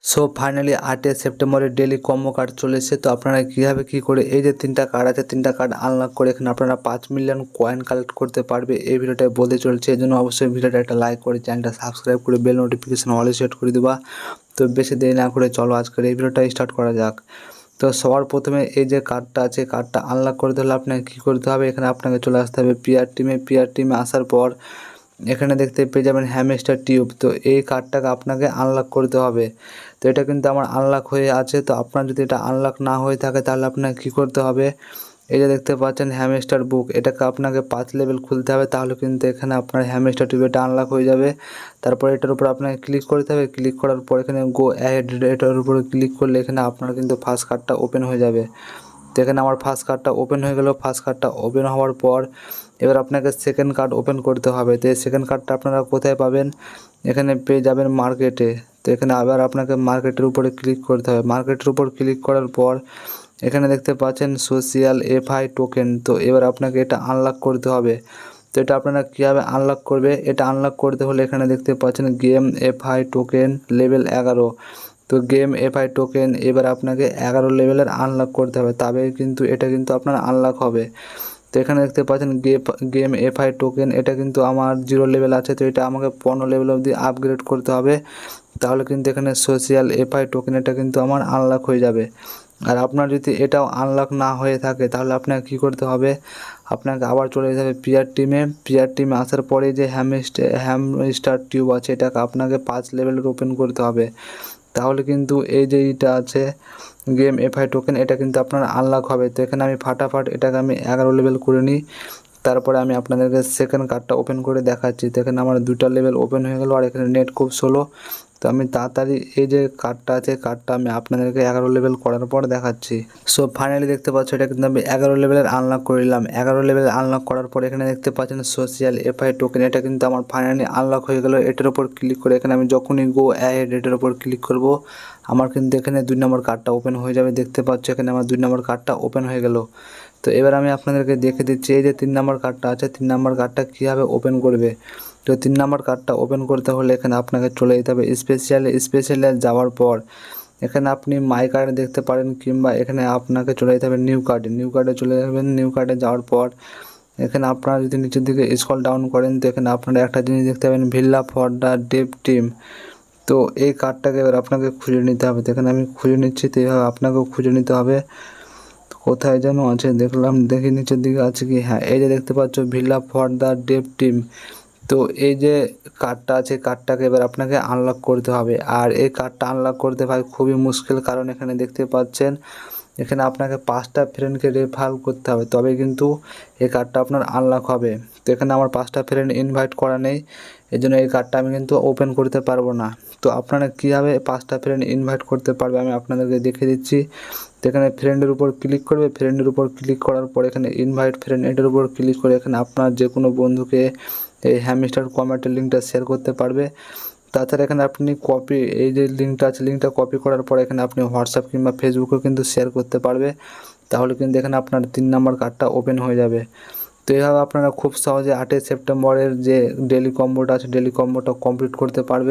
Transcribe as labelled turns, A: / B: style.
A: So finally 8 সেপ্টেম্বরের daily combo card চলে এসেছে। তো আপনারা কীভাবে কী করে এই যে 3টা কার্ড আছে 3টা কার্ড আনলক করে এখানে আপনারা 5 মিলিয়ন কয়েন কালেক্ট করতে পারবে এই ভিডিওটায় বলতে চলছে। এই জন্য অবশ্যই ভিডিওটা একটা লাইক করে চ্যানেলটা সাবস্ক্রাইব করে বেল নোটিফিকেশন অলে সেট করে দেবা। তো বেশি দেরি না করে চলো আজকের এই ভিডিওটা স্টার্ট করা যাক। তো সবার প্রথমে এই যে কার্ডটা আছে কার্ডটা আনলক করতে হলে আপনাকে কী করতে হবে, এখানে আপনাকে চলে আসতে হবে পিআর টিমে আসার পর এখানে দেখতে পেয়ে যাবেন হ্যামস্টার টিউব। তো এই কার্ডটাকে আপনাকে আনলক করতে হবে। তো এটা কিন্তু আমার আনলক হয়ে আছে। তো আপনার যদি এটা আনলক না হয়ে থাকে তাহলে আপনাকে কী করতে হবে, এই যে দেখতে পাচ্ছেন হ্যামস্টার বুক, এটাকে আপনাকে 5 লেভেল খুলতে হবে, তাহলে কিন্তু এখানে আপনার হ্যামস্টার টিউব এটা আনলক হয়ে যাবে। তারপর এটার উপর আপনাকে ক্লিক করতে হবে, ক্লিক করার পর এখানে গো অ্যাহেড এটার উপরে ক্লিক করলে এখানে আপনার কিন্তু ফার্স্ট কার্ডটা ওপেন হয়ে যাবে। তো এখানে আমার ফার্স্ট কার্ডটা ওপেন হয়ে গেল। ফার্স্ট কার্ডটা ওপেন হওয়ার পর এবার আপনাকে সেকেন্ড কার্ড ওপেন করতে হবে। তো এই সেকেন্ড কার্ডটা আপনারা কোথায় পাবেন, এখানে পেয়ে যাবেন মার্কেটে। তো এখানে আবার আপনাকে মার্কেটের উপরে ক্লিক করতে হবে। মার্কেটের উপর ক্লিক করার পর এখানে দেখতে পাচ্ছেন সোশ্যাল এফআই টোকেন। তো এবার আপনাকে এটা আনলক করতে হবে। তো এটা আপনারা কীভাবে আনলক করবে, এটা আনলক করতে হলে এখানে দেখতে পাচ্ছেন গেম এফআই টোকেন লেভেল 11। তো গেম এফআই টোকেন এবার আপনাকে 11 লেভেলের আনলক করতে হবে, তবে কিন্তু এটা কিন্তু আপনার আনলক হবে। তো এখানে দেখতে পাচ্ছেন গেম এফআই টোকেন, এটা কিন্তু আমার 0 লেভেল আছে। তো এটা আমাকে 15 লেভেল অবধি আপগ্রেড করতে হবে, তাহলে কিন্তু এখানে সোশ্যাল এফআই টোকেন এটা কিন্তু আমার আনলক হয়ে যাবে। আর আপনার যদি এটাও আনলক না হয়ে থাকে তাহলে আপনাকে কী করতে হবে, আপনাকে আবার চলে যেতে হবে পিআর টিমে আসার পরে যে হ্যামস্টার টিউব আছে এটাকে আপনাকে 5 লেভেলের ওপেন করতে হবে, তাহলে কিন্তু এই যে এইটা আছে গেম এফআই টোকেন এটা কিন্তু আপনার আনলক হবে। তো এখানে আমি ফাটাফাট এটাকে আমি 11 লেভেল করে নিই, তারপরে আমি আপনাদেরকে সেকেন্ড কার্ডটা ওপেন করে দেখাচ্ছি। তো এখানে আমার 2টা লেভেল ওপেন হয়ে গেল আর এখানে নেট খুব স্লো। তো আমি তাড়াতাড়ি এই যে কার্ডটা আছে কার্ডটা আমি আপনাদেরকে 11 লেভেল করার পর দেখাচ্ছি। সো ফাইনালি দেখতে পাচ্ছ এটা কিন্তু আমি 11 লেভেলের আনলক করে নিলাম। 11 লেভেল আনলক করার পর এখানে দেখতে পাচ্ছেন সোশ্যাল এফআই টোকেন এটা কিন্তু আমার ফাইনালি আনলক হয়ে গেল। এটার উপর ক্লিক করে এখানে আমি যখনই গো অ্যাহেড এটার উপর ক্লিক করব আমার কিন্তু এখানে 2 নম্বর কার্ডটা ওপেন হয়ে যাবে। দেখতে পাচ্ছ এখানে আমার 2 নম্বর কার্ডটা ওপেন হয়ে গেল। তো এবার আমি আপনাদেরকে দেখে দিচ্ছি এই যে 3 নম্বর কার্ডটা আছে 3 নম্বর কার্ডটা কীভাবে ওপেন করবে। তো 3 নম্বর কার্ডটা ওপেন করতে হলে এখানে আপনাকে চলে যেতে হবে স্পেশালে যাওয়ার পর এখানে আপনি মাই কার্ডে দেখতে পারেন, কিংবা এখানে আপনাকে চলে যেতে হবে নিউ কার্ডে চলে যাবেন। নিউ কার্ডে যাওয়ার পর এখানে আপনারা যদি নিচের দিকে স্ক্রল ডাউন করেন তো এখানে আপনারা একটা জিনিস দেখতে পাবেন ভিল্লা ফর দ্য ডেভ টিম। তো এই কার্ডটাকে এবার আপনাকে খুঁজে নিতে হবে। তো এখানে আমি খুঁজে নিচ্ছি, তো এইভাবে আপনাকেও খুঁজে নিতে হবে। কোথায় যেন আছে দেখলাম, দেখি নিচের দিকে আছে কি, হ্যাঁ এই যে দেখতে পাচ্ছ ভিল্লা ফর দ্য ডেভ টিম। তো এই যে কার্ডটা আছে কার্ডটাকে এবার আপনাকে আনলক করতে হবে। আর এই কার্ডটা আনলক করতে ভাই খুবই মুশকিল, কারণ এখানে দেখতে পাচ্ছেন এখানে আপনাকে 5টা ফ্রেন্ডকে রেফার করতে হবে, তবে কিন্তু এই কার্ডটা আপনার আনলক হবে। তো এখানে আমার 5টা ফ্রেন্ড ইনভাইট করা নেই, এই জন্য এই কার্ডটা আমি কিন্তু ওপেন করতে পারবো না। তো আপনারা কীভাবে 5টা ফ্রেন্ড ইনভাইট করতে পারবে আমি আপনাদেরকে দেখে দিচ্ছি। তো এখানে ফ্রেন্ডের উপর ক্লিক করবে, ফ্রেন্ডের উপর ক্লিক করার পর এখানে ইনভাইট ফ্রেন্ড এটার উপর ক্লিক করে এখানে আপনার যে কোনো বন্ধুকে এই হ্যামস্টার কমেন্টের লিঙ্কটা শেয়ার করতে পারবে। তাছাড়া এখানে আপনি এই যে লিঙ্কটা আছে লিঙ্কটা কপি করার পর এখানে আপনি হোয়াটসঅ্যাপ কিংবা ফেসবুকেও কিন্তু শেয়ার করতে পারবে, তাহলে কিন্তু এখানে আপনার 3 নম্বর কার্ডটা ওপেন হয়ে যাবে। তো এইভাবে আপনারা খুব সহজে 8 সেপ্টেম্বরের যে ডেলি কম্বোটা আছে ডেলি কম্বোটা কমপ্লিট করতে পারবে।